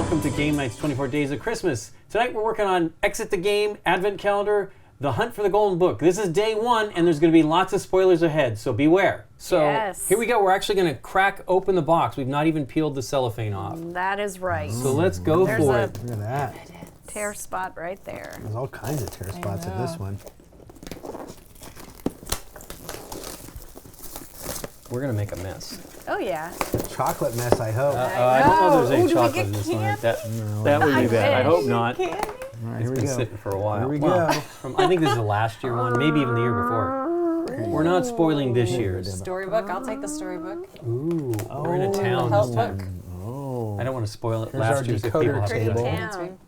welcome to Game Night's 24 Days of Christmas. Tonight we're working on Exit the Game, Advent Calendar, The Hunt for the Golden Book. This is day one, and there's going to be lots of spoilers ahead, so beware. So Here we go. We're actually going to crack open the box. We've not even peeled the cellophane off. That is right. So let's go for it. Look at that. Tear spot right there. There's all kinds of tear spots in this one. We're going to make a mess. Oh, yeah. Chocolate mess, I hope. I don't know if there's any do we chocolate get in this one. candy? That would be bad. I hope wish. not. Candy? All right, It's here we been go. sitting for a while. Here we Well, go. I think this is the last year one, maybe even the year before. We're not spoiling this year's. Storybook. I'll take the storybook. Ooh, we're in a town help this time. book. Oh. I don't want to spoil it Here's our last year's if people decoder have table. to. That's right.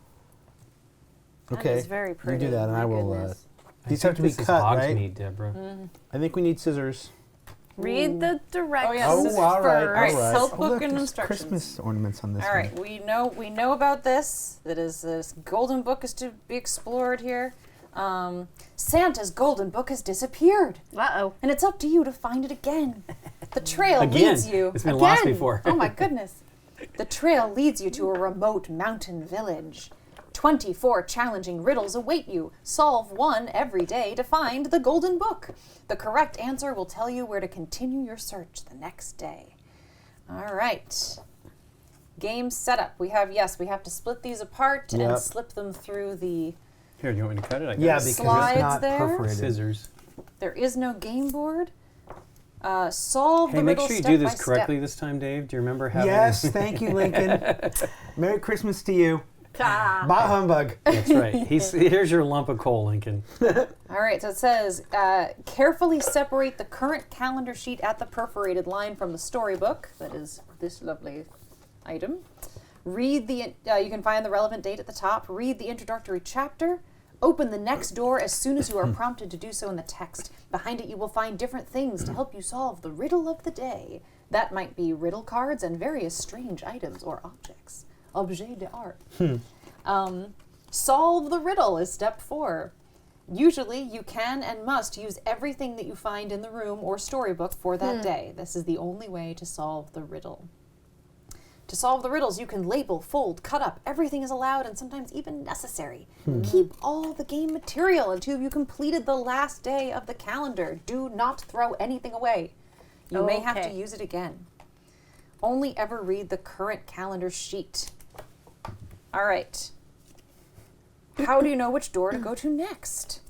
Okay. That is very pretty. You do that, and My I will. goodness. These have to be This is cut, right? Hogsmeade, Deborah. I think we need scissors. Read the directions yes, Oh, this is all right, All right, all right. health Oh, book look, and there's instructions. Christmas ornaments on this All right, one. we know about this. That is, this golden book is to be explored here. Santa's golden book has disappeared, Uh-oh. and it's up to you to find it again. The trail Again. leads you. It's been again. lost before. Oh my goodness! The trail leads you to a remote mountain village. 24 challenging riddles await you. Solve one every day to find the golden book. The correct answer will tell you where to continue your search the next day. All right. Game setup. We have to split these apart Yep. and slip them through the... Here, do you want me to cut it? I got Yeah, it. because Slides it's not there. perforated. Scissors. There is no game board. Solve Hey, the make riddle sure you step do by this step. correctly this time, Dave. Do you remember having... Yes, thank you, Lincoln. Merry Christmas to you. Ah. Bah humbug. That's right. Here's your lump of coal, Lincoln. All right, so it says, carefully separate the current calendar sheet at the perforated line from the storybook. That is this lovely item. Read the, you can find the relevant date at the top. Read the introductory chapter. Open the next door as soon as you are prompted to do so in the text. Behind it, you will find different things to help you solve the riddle of the day. That might be riddle cards and various strange items or objects. Objet d'art. Solve the riddle is step 4. Usually, you can and must use everything that you find in the room or storybook for that day. This is the only way to solve the riddle. To solve the riddles, you can label, fold, cut up. Everything is allowed and sometimes even necessary. Keep all the game material until you completed the last day of the calendar. Do not throw anything away. You may have to Okay. use it again. Only ever read the current calendar sheet. All right. How do you know which door to go to next?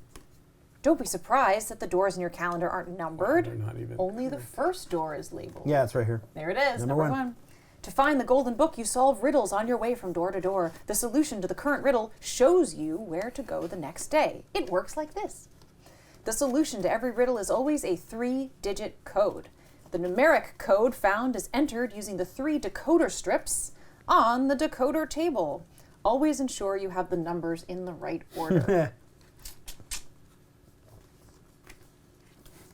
Don't be surprised that the doors in your calendar aren't numbered. They're not even Only the first door is labeled. Yeah, it's right here. There it is, Number number one. 1. To find the golden book, you solve riddles on your way from door to door. The solution to the current riddle shows you where to go the next day. It works like this. The solution to every riddle is always a 3-digit code. The numeric code found is entered using the 3 decoder strips on the decoder table. Always ensure you have the numbers in the right order.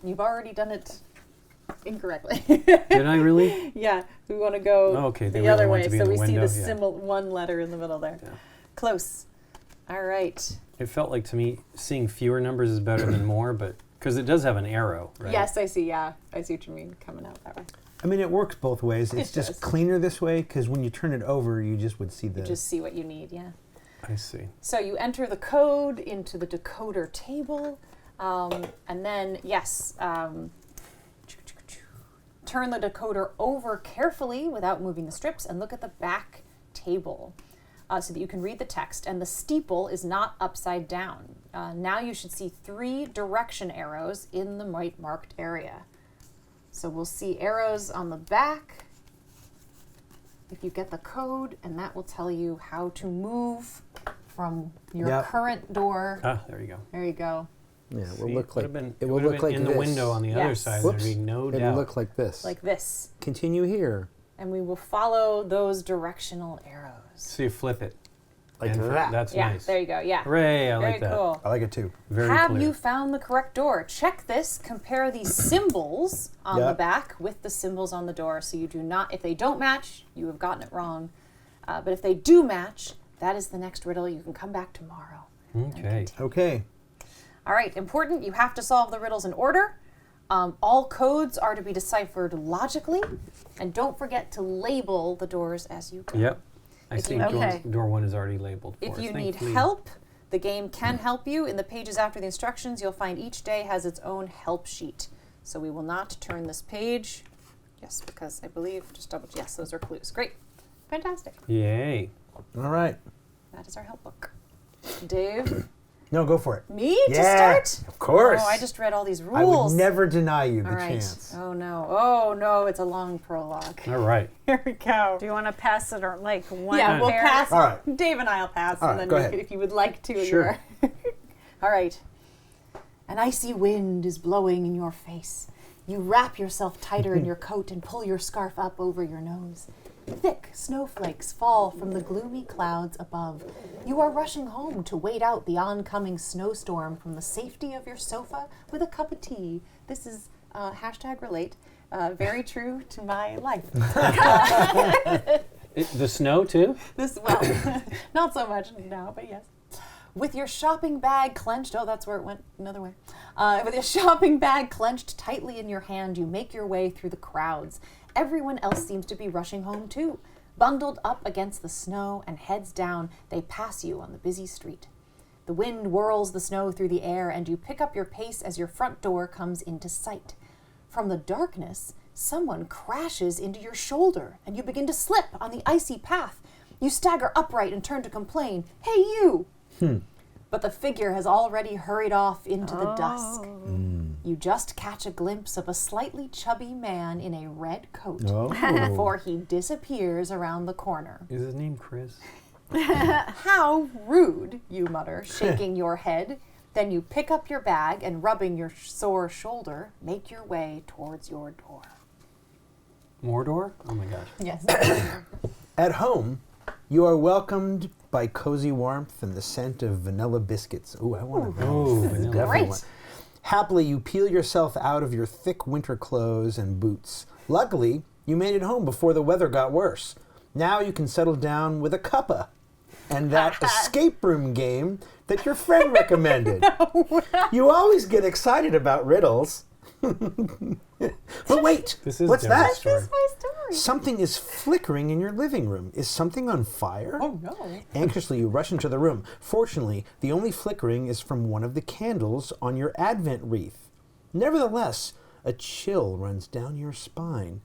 You've already done it incorrectly. Did I really? Yeah, we want to go Okay, they the really other want way, to be so in the we see window, the yeah. symbol, one letter in the middle there. Yeah. Close. All right. It felt like to me seeing fewer numbers is better than more, but because it does have an arrow, right? Yes, I see. Yeah, I see what you mean. Coming out that way. I mean, it works both ways. It's It just does. cleaner this way because when you turn it over, you just would see the. Just see what you need. Yeah. I see. So you enter the code into the decoder table, and then turn the decoder over carefully without moving the strips and look at the back table so that you can read the text. And the steeple is not upside down. Now you should see 3 direction arrows in the white marked area. So we'll see arrows on the back if you get the code, and that will tell you how to move from your Yep. current door. Ah, there you go. There you go. Yeah, it will See, look like it will would have look been like in this. the window on the other Yes. side. Whoops. There'd be no It'll doubt. look like this. Like this. Continue here. And we will follow those directional arrows. So you flip it. Like And that. That's Yeah, nice. there you go. Yeah. Hooray! I Very like that. cool. I like it too. Very Have clear. you found the correct door? Check this. Compare the symbols on the Yep. back with the symbols on the door. So you do not, if they don't match, you have gotten it wrong. But if they do match, that is the next riddle. You can come back tomorrow. Okay. Okay. All right, important, you have to solve the riddles in order. All codes are to be deciphered logically. And don't forget to label the doors as you go. Yep. I see door 1 is already labeled for If us. you need Thankfully. help, the game can help you. In the pages after the instructions, you'll find each day has its own help sheet. So we will not turn this page. Yes, because I believe, just double, yes, those are clues. Great. Fantastic. Yay. All right. That is our help book. Dave? No, go for it. Me to Yeah, start? of course. Oh, I just read all these rules. I would never deny you the All right. chance. Oh, no. Oh, no, it's a long prologue. All right. Here we go. Do you want to pass it or like one Yeah, we'll pair? pass. All right. Dave and I'll pass, All and right, then go you ahead. could, if you would like to. Sure. All right. An icy wind is blowing in your face. You wrap yourself tighter in your coat and pull your scarf up over your nose. Thick snowflakes fall from the gloomy clouds above. You are rushing home to wait out the oncoming snowstorm from the safety of your sofa with a cup of tea. This is #relate. Very true to my life. The snow, too? Well, not so much now, but yes. With your shopping bag clenched, oh, that's where it went another way. With your shopping bag clenched tightly in your hand, you make your way through the crowds. Everyone else seems to be rushing home too. Bundled up against the snow and heads down, they pass you on the busy street. The wind whirls the snow through the air, and you pick up your pace as your front door comes into sight. From the darkness, someone crashes into your shoulder, and you begin to slip on the icy path. You stagger upright and turn to complain, "Hey, you!" But the figure has already hurried off into the dusk. You just catch a glimpse of a slightly chubby man in a red coat before he disappears around the corner. Is his name Chris? How rude, you mutter, shaking your head. Then you pick up your bag and, rubbing your sore shoulder, make your way towards your door. Mordor? Oh my gosh. Yes. At home, you are welcomed by cozy warmth and the scent of vanilla biscuits. Ooh, I want to know. Vanilla. Great. Happily, you peel yourself out of your thick winter clothes and boots. Luckily, you made it home before the weather got worse. Now you can settle down with a cuppa and that escape room game that your friend recommended. You always get excited about riddles. But wait, This is what's Deborah's that? story. My story. Something is flickering in your living room. Is something on fire? Oh, no. Anxiously, you rush into the room. Fortunately, the only flickering is from one of the candles on your Advent wreath. Nevertheless, a chill runs down your spine.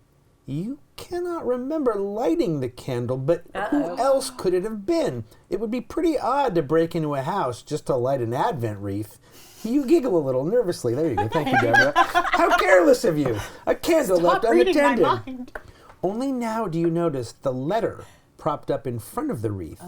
You cannot remember lighting the candle, but who else could it have been? It would be pretty odd to break into a house just to light an Advent wreath. You giggle a little nervously. There you go. Thank you, Deborah. How careless of you. A candle left unattended. My mind. Only now do you notice the letter propped up in front of the wreath.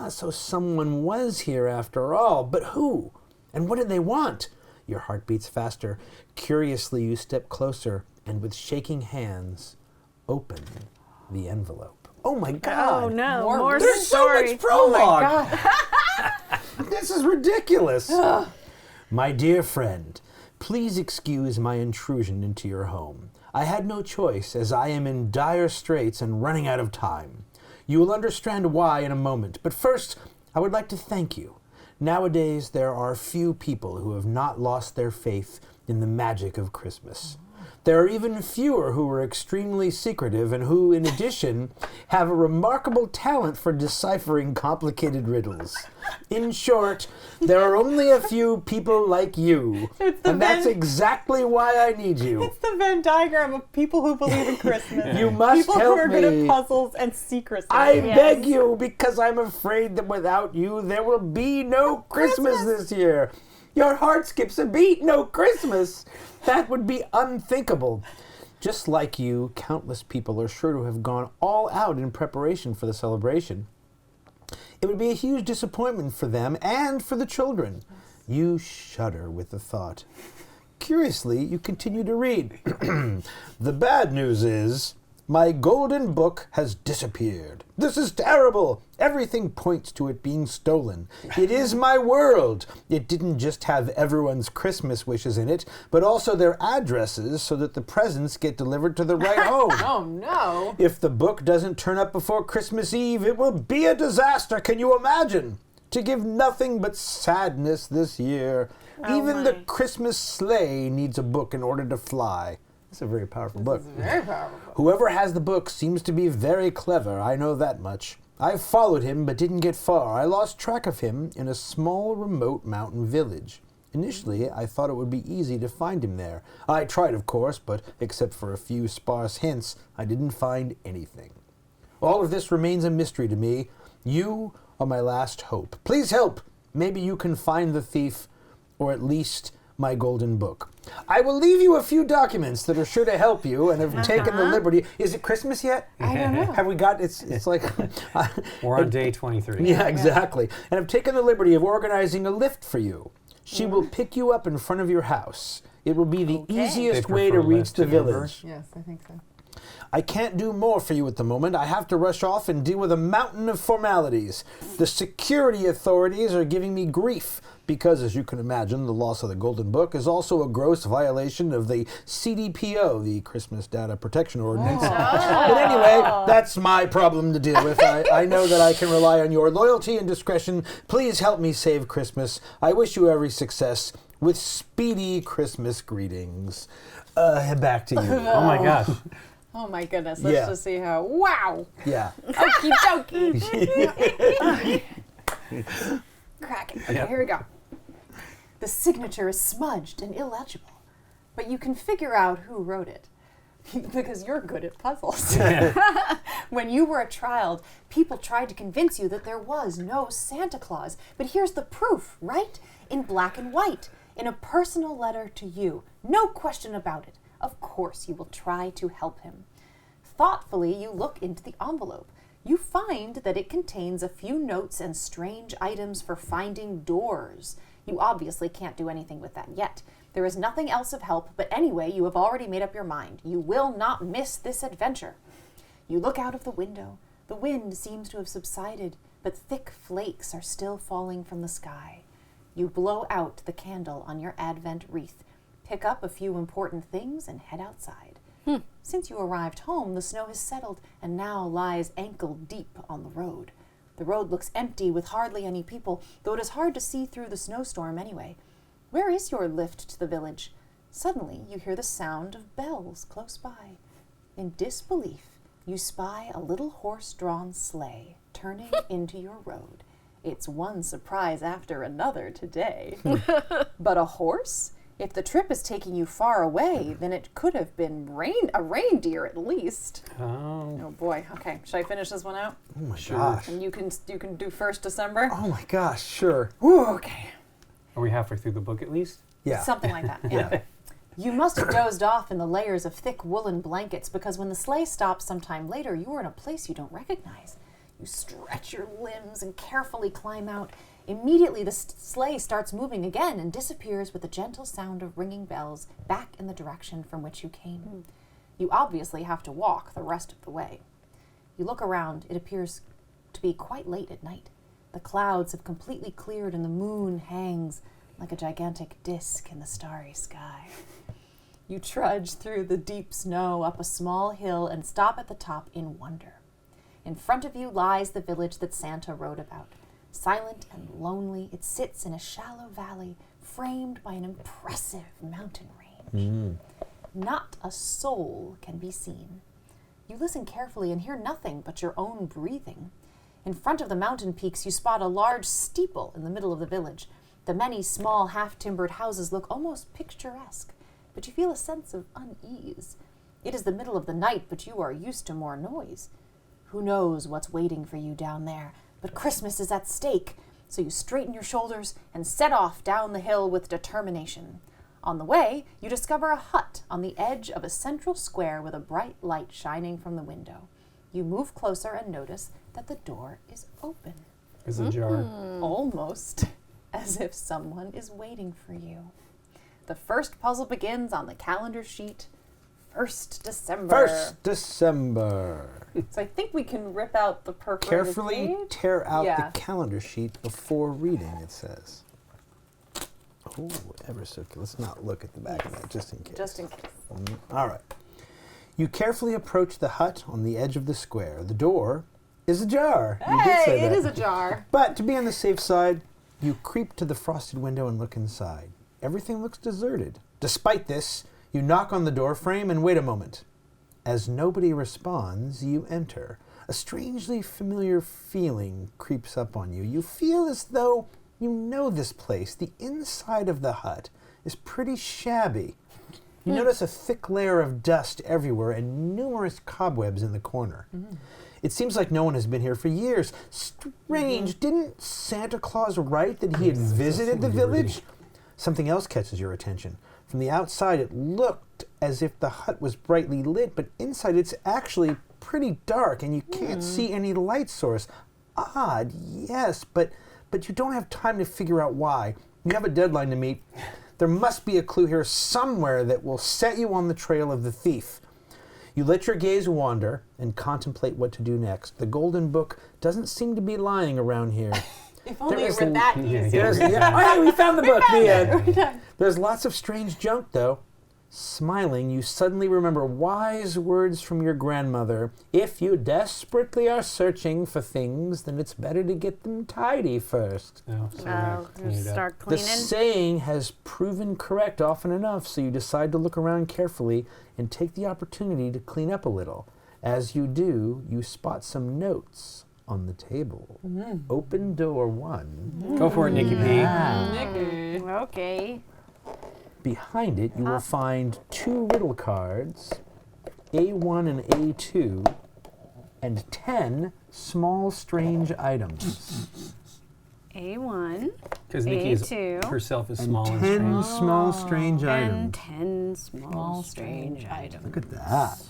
So someone was here after all. But who? And what did they want? Your heart beats faster. Curiously, you step closer and with shaking hands, open the envelope. Oh my God. Oh no, more There's story. so much prologue. God. This is ridiculous. My dear friend, please excuse my intrusion into your home. I had no choice, as I am in dire straits and running out of time. You will understand why in a moment, but first, I would like to thank you. Nowadays, there are few people who have not lost their faith in the magic of Christmas. There are even fewer who are extremely secretive and who, in addition, have a remarkable talent for deciphering complicated riddles. In short, there are only a few people like you, and that's exactly why I need you. It's the Venn diagram of people who believe in Christmas. You must people help who are good me. at puzzles and secrecy. I beg you, because I'm afraid that without you, there will be no Christmas this year. Your heart skips a beat. No Christmas. That would be unthinkable. Just like you, countless people are sure to have gone all out in preparation for the celebration. It would be a huge disappointment for them and for the children. You shudder with the thought. Curiously, you continue to read. The bad news is, my golden book has disappeared. This is terrible. Everything points to it being stolen. It is my world. It didn't just have everyone's Christmas wishes in it, but also their addresses so that the presents get delivered to the right home. Oh, no. If the book doesn't turn up before Christmas Eve, it will be a disaster. Can you imagine? To give nothing but sadness this year. Even the Christmas sleigh needs a book in order to fly. It's a very powerful book. Very powerful. Whoever has the book seems to be very clever, I know that much. I followed him but didn't get far. I lost track of him in a small, remote mountain village. Initially, I thought it would be easy to find him there. I tried, of course, but except for a few sparse hints, I didn't find anything. All of this remains a mystery to me. You are my last hope. Please help! Maybe you can find the thief, or at least my golden book. I will leave you a few documents that are sure to help you and have taken the liberty. Is it Christmas yet? I don't know. Have we got, it's like... We're on day 23. Yeah, exactly. And have taken the liberty of organizing a lift for you. She will pick you up in front of your house. It will be the easiest They way to prefer reach lift the to Uber. village. Yes, I think so. I can't do more for you at the moment. I have to rush off and deal with a mountain of formalities. The security authorities are giving me grief because, as you can imagine, the loss of the Golden Book is also a gross violation of the CDPO, the Christmas Data Protection Ordinance. But anyway, that's my problem to deal with. I know that I can rely on your loyalty and discretion. Please help me save Christmas. I wish you every success. With speedy Christmas greetings. Back to you. Oh my gosh. Oh my goodness, let's just see how, wow! Yeah. Okie dokie. Cracking. Okay, here we go. The signature is smudged and illegible, but you can figure out who wrote it. Because you're good at puzzles. When you were a child, people tried to convince you that there was no Santa Claus. But here's the proof, right? In black and white, in a personal letter to you. No question about it. Of course you will try to help him. Thoughtfully, you look into the envelope. You find that it contains a few notes and strange items for finding doors. You obviously can't do anything with that yet. There is nothing else of help, but anyway, you have already made up your mind. You will not miss this adventure. You look out of the window. The wind seems to have subsided, but thick flakes are still falling from the sky. You blow out the candle on your Advent wreath, pick up a few important things, and head outside. Since you arrived home, the snow has settled and now lies ankle deep on the road. The road looks empty with hardly any people, though it is hard to see through the snowstorm anyway. Where is your lift to the village? Suddenly, you hear the sound of bells close by. In disbelief, you spy a little horse-drawn sleigh turning into your road. It's one surprise after another today. But a horse? If the trip is taking you far away, then it could have been a reindeer at least. Oh boy. Okay, should I finish this one out? Oh my gosh. And you can do 1st December. Oh my gosh, sure. Ooh, okay. Are we halfway through the book at least? Yeah. Something like that. Yeah. You must have dozed off in the layers of thick woolen blankets because when the sleigh stops sometime later, you are in a place you don't recognize. You stretch your limbs and carefully climb out. Immediately, the sleigh starts moving again and disappears with a gentle sound of ringing bells back in the direction from which you came. You obviously have to walk the rest of the way. You look around. It appears to be quite late at night. The clouds have completely cleared and the moon hangs like a gigantic disk in the starry sky. You trudge through the deep snow up a small hill and stop at the top in wonder. In front of you lies the village that Santa wrote about. Silent and lonely, it sits in a shallow valley framed by an impressive mountain range. Not a soul can be seen. You listen carefully and hear nothing but your own breathing. In front of the mountain peaks, you spot a large steeple in the middle of the village. The many small half-timbered houses look almost picturesque, but you feel a sense of unease. It is the middle of the night, but you are used to more noise. Who knows what's waiting for you down there? But Christmas is at stake, so you straighten your shoulders and set off down the hill with determination. On the way, you discover a hut on the edge of a central square with a bright light shining from the window. You move closer and notice that the door is open. It's ajar. Almost as if someone is waiting for you. The first puzzle begins on the calendar sheet. 1st December. 1st December. So I think we can rip out the perforated Carefully page. tear out Yeah. the calendar sheet before reading, it says. Oh, ever so. Let's not look at the back of that, just in case. Just in case. All right. You carefully approach the hut on the edge of the square. The door is ajar. You did say Hey, it that. is a jar. But to be on the safe side, you creep to the frosted window and look inside. Everything looks deserted. Despite this, you knock on the door frame and wait a moment. As nobody responds, you enter. A strangely familiar feeling creeps up on you. You feel as though you know this place. The inside of the hut is pretty shabby. You notice a thick layer of dust everywhere and numerous cobwebs in the corner. It seems like no one has been here for years. Strange. Didn't Santa Claus write that he had visited the village? Something else catches your attention. From the outside, it looked as if the hut was brightly lit, but inside it's actually pretty dark and you can't see any light source. Odd, yes, but you don't have time to figure out why. You have a deadline to meet. There must be a clue here somewhere that will set you on the trail of the thief. You let your gaze wander and contemplate what to do next. The golden book doesn't seem to be lying around here. If only it were that easy. Oh, hey, we found the book. The end. There's lots of strange junk, though. Smiling, you suddenly remember wise words from your grandmother. If you desperately are searching for things, then it's better to get them tidy first. Start The cleaning. saying has proven correct often enough, so you decide to look around carefully and take the opportunity to clean up a little. As you do, you spot some notes on the table. Open door 1. Go for it, Nikki P. Nikki. Okay. Behind it, you will find 2 riddle cards, A1 and A2, and 10 small strange items. A1. Because Nikki A2. herself is And small and 10 strange. small strange And items. 10 small strange items. Look at that.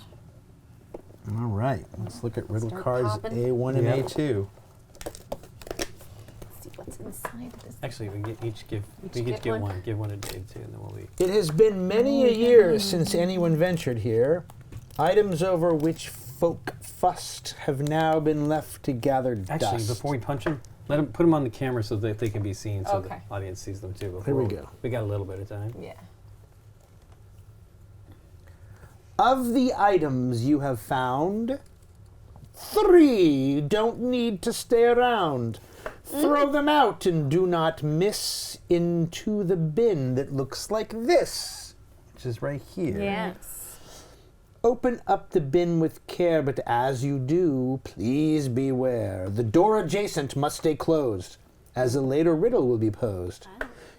All right, let's look at riddle Start cards popping. A1 and Yep. A2. See what's inside this. Actually, we each get get one? one. Give one a Dave too, and then we'll leave. It has been many a year since anyone ventured here. Items over which folk fussed have now been left to gather Actually, dust. before we punch them, put them on the camera so that they can be seen, so Okay. the audience sees them too. Here we before go. We got a little bit of time. Yeah. Of the items you have found, 3 don't need to stay around. Throw them out and do not miss into the bin that looks like this, which is right here. Yes. Open up the bin with care, but as you do, please beware. The door adjacent must stay closed, as a later riddle will be posed.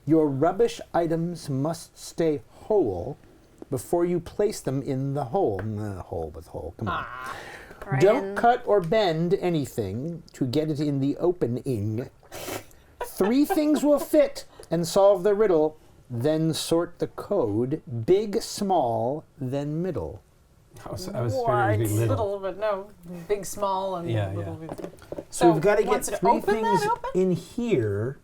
Your rubbish items must stay whole before you place them in the hole. Hole with hole, come on. Right Don't in. cut or bend anything to get it in the opening. 3 things will fit and solve the riddle, then sort the code. Big, small, then middle. I was trying to be little. Little, but no. Big, small, and Yeah, little. yeah. bit. So we've got to get wants it 3 open things that open? in here.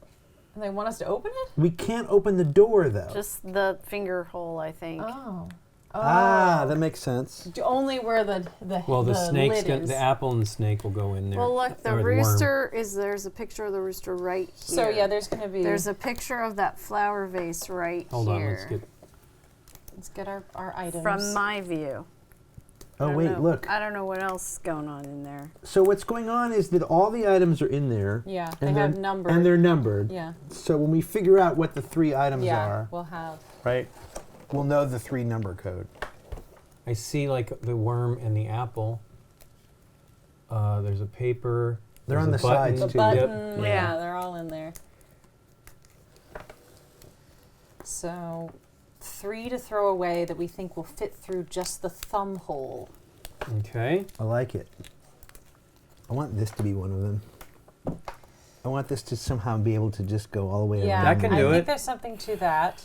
And they want us to open it? We can't open the door, though. Just the finger hole, I think. Oh. That makes sense. Only where the Well, the snake's lid is. the apple and the snake will go in there. Well, look, the Or worm. rooster there's a picture of the rooster right here. So yeah, there's going to be. There's a picture of that flower vase right Hold here. on, Let's get our items. From my view. Oh, I don't wait, know- look. I don't know what else is going on in there. So what's going on is that all the items are in there. Yeah, they and have they're- numbered. And they're numbered. Yeah. So when we figure out what the 3 items Yeah, are, we'll have. right, we'll know the 3 number code. I see like the worm and the apple. There's a paper. They're there's on a the sides, button. too. Button, Yep. yeah, they're all in there. So, 3 to throw away that we think will fit through just the thumb hole. Okay. I like it. I want this to be one of them. I want this to somehow be able to just go all the way Yeah, around. That can I do think it. there's something to that.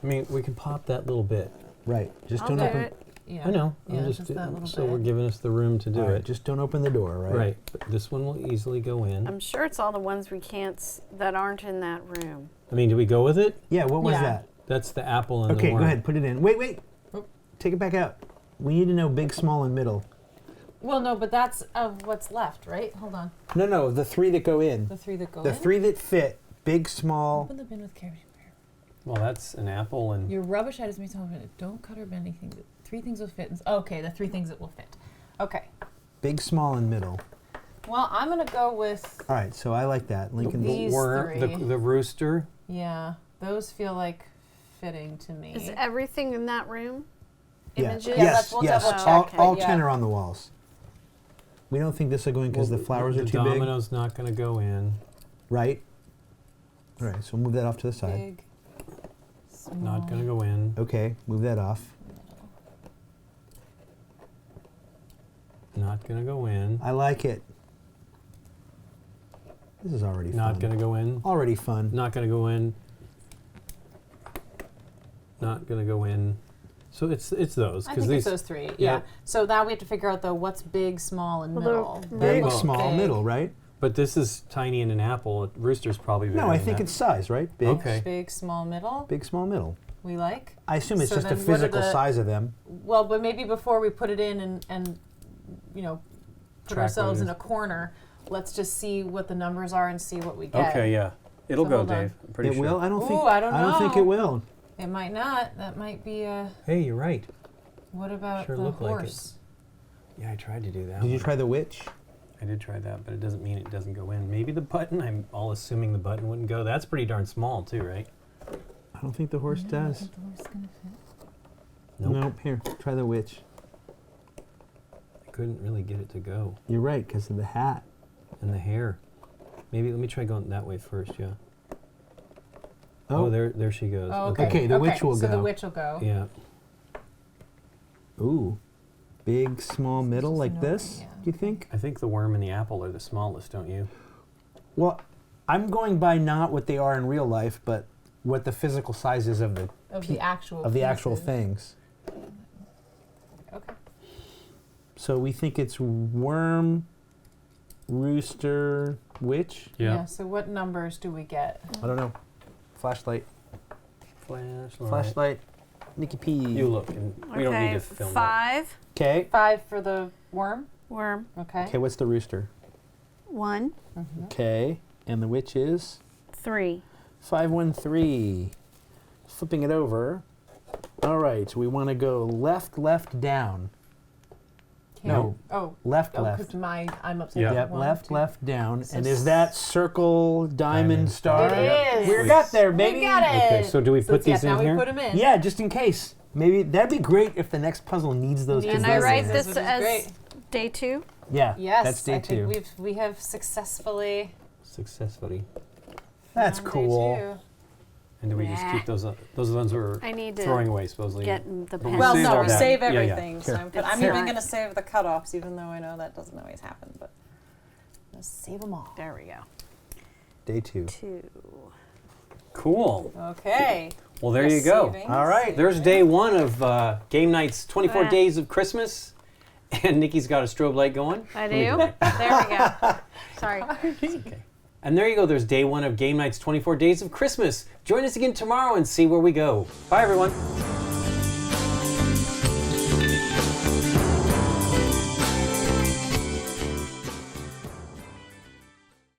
I mean, we can pop that little bit. Right. Just I'll don't do open. it. Yeah. I know. Yeah, I'm just that little so bit. we're giving us the room to do All right, it. just don't open the door, right? Right. But this one will easily go in. I'm sure it's all the ones we can't that aren't in that room. I mean, do we go with it? Yeah. What was Yeah. that? That's the apple and the Okay, worm. go ahead. Put it in. Wait. Oh. Take it back out. We need to know big, small, and middle. Well, no, but that's of what's left, right? Hold on. No. The 3 that go in. The 3 that go The in. 3 that fit. Big, small. Open the bin with care. Well, that's an apple and Your rubbish items may tell it. Don't cut or bend anything. 3 things will fit. Okay, the 3 things that will fit. Okay. Big, small, and middle. Well, I'm gonna go with All right. So I like that. Lincoln's. These worm, three. the rooster. yeah. Those feel like fitting to me. Is everything in that room? Yeah. Images? Yeah, Yes. let's- we'll yes. double check all it, all yeah. 10 are on the walls. We don't think this will go in because the flowers are too big. The domino's not going to go in. Right? All right, so move that off to the side. Big, small. Not going to go in. Okay, move that off. Not going to go in. I like it. This is already fun. Not going to go in. Already fun. Not going to go in. Not going to go in. So it's those. I think it's those three. Yeah. So now we have to figure out though what's big, small, and middle. Big, Well, small, big. middle, right? But this is tiny and an apple. Rooster's probably bigger No, I than think that. it's size, right? Big, Okay. Big, small, middle. big, small, middle. We like. I assume it's So just the then what are physical the- size of them. Well, but maybe before we put it in and put Track what ourselves it in is. a corner, let's just see what the numbers are and see what we get. Okay, yeah. It'll So go, hold on. Dave. I'm pretty It sure. will? I don't think. Ooh, I don't think know. it will. It might not. That might be a. Hey, you're right. What about Sure the looked like it. horse? Yeah, I tried to do that. Did you one. try the witch? I did try that, but it doesn't mean it doesn't go in. Maybe the button. I'm all assuming the button wouldn't go. That's pretty darn small too, right? I don't think the horse does. Is the horse gonna fit? Nope. Nope. Here, try the witch. I couldn't really get it to go. You're right, because of the hat. And the hair. Maybe let me try going that way first. Yeah. Oh, there she goes. Oh, okay. Okay, the witch will So the go. witch will go. Yeah. Ooh. Big, small, middle, just like no- this, yeah. do you think? I think the worm and the apple are the smallest, don't you? Well, I'm going by not what they are in real life, but what the physical size is of the Of the actual. actual pieces. things. Okay. So we think it's worm, rooster, witch. Yeah. So what numbers do we get? I don't know. Flashlight. Flashlight. Flashlight. Nikki P. You look, and we don't need to film that. 5, Okay. 5 for the worm. worm, Okay. Okay, what's the rooster? 1, Okay. And the witch is 3. 513. Flipping it over. All right, we want to go left, left, down. Okay. No. Oh. Left, Oh, left. because I'm upside Yeah. down. Yep, One, left, two. left, down. So And is that circle, diamond, star? It is. We got there, We baby. got it. Okay, so do we put these now in we here? put them in. Yeah, just in case. Maybe that'd be great if the next puzzle needs those two. And I numbers. write Which this is as great. day 2. Yeah, Yes. that's day I two. think we have successfully. Successfully. That's found cool. day 2. And do we just Nah. keep those? Those are the ones we're I need to throwing away, supposedly. get the But we pen. Well, save no, all we that. save Yeah, yeah. everything. So Here. but I'm It's even not- going to save the cutoffs, even though I know that doesn't always happen. But let's save them all. There we go. Day 2. 2. Cool. Okay. Well, there you go. Saving, All right. saving. There's day 1 of Game Night's 24 Ah. Days of Christmas. And Nikki's got a strobe light going. I Let me do? that. There we go. Sorry. Okay. And there you go. There's day 1 of Game Night's 24 Days of Christmas. Join us again tomorrow and see where we go. Bye, everyone.